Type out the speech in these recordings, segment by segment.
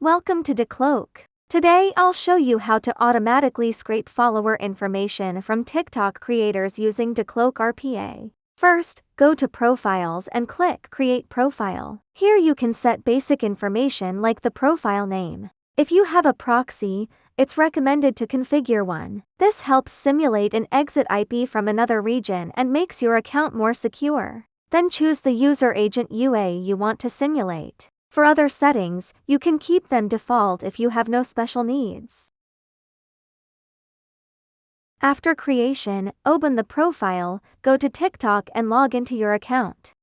Welcome to DICloak. Today I'll show you how to automatically scrape follower information from TikTok creators using DICloak RPA. First, go to Profiles and click Create Profile. Here you can set basic information like the profile name. If you have a proxy, it's recommended to configure one. This helps simulate an exit IP from another region and makes your account more secure. Then choose the user agent UA you want to simulate. For other settings, you can keep them default if you have no special needs. After creation, open the profile, go to TikTok and log into your account.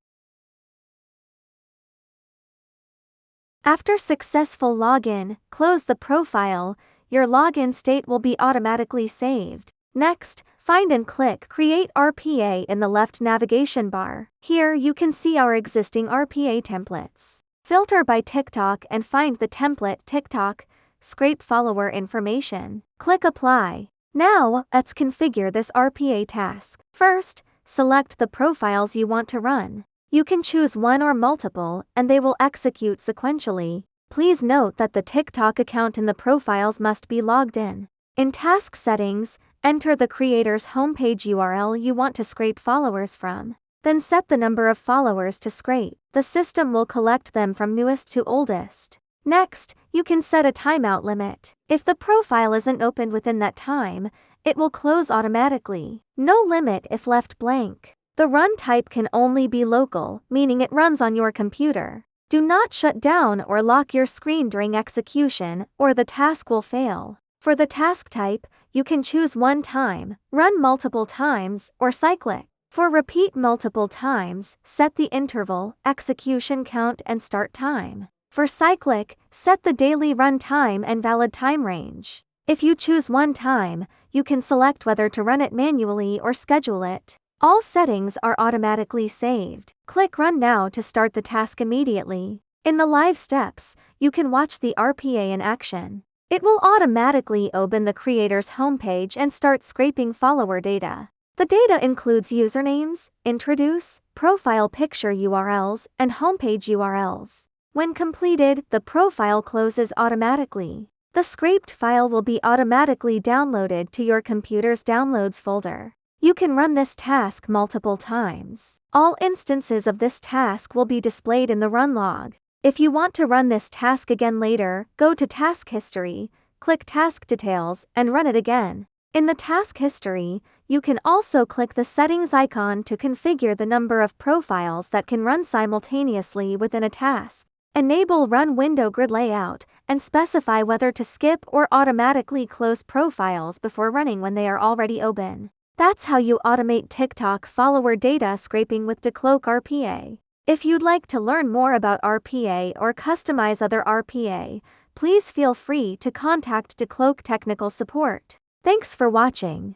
After successful login, close the profile. Your login state will be automatically saved. Next, find and click Create RPA in the left navigation bar. Here you can see our existing RPA templates. Filter by TikTok and find the template TikTok, scrape follower information. Click Apply. Now, let's configure this RPA task. First, select the profiles you want to run. You can choose one or multiple, and they will execute sequentially. Please note that the TikTok account in the profiles must be logged in. In Task Settings, enter the creator's homepage URL you want to scrape followers from. Then set the number of followers to scrape. The system will collect them from newest to oldest. Next, you can set a timeout limit. If the profile isn't opened within that time, it will close automatically. No limit if left blank. The run type can only be local, meaning it runs on your computer. Do not shut down or lock your screen during execution, or the task will fail. For the task type, you can choose one time, run multiple times, or cyclic. For repeat multiple times, set the interval, execution count and start time. For cyclic, set the daily run time and valid time range. If you choose one time, you can select whether to run it manually or schedule it. All settings are automatically saved. Click Run now to start the task immediately. In the live steps, you can watch the RPA in action. It will automatically open the creator's homepage and start scraping follower data. The data includes usernames, introduce, profile picture URLs, and homepage URLs. When completed, the profile closes automatically. The scraped file will be automatically downloaded to your computer's Downloads folder. You can run this task multiple times. All instances of this task will be displayed in the run log. If you want to run this task again later, go to Task History, click Task Details, and run it again. In the task history, you can also click the settings icon to configure the number of profiles that can run simultaneously within a task. Enable Run Window Grid Layout, and specify whether to skip or automatically close profiles before running when they are already open. That's how you automate TikTok follower data scraping with DICloak RPA. If you'd like to learn more about RPA or customize other RPA, please feel free to contact DICloak technical support. Thanks for watching.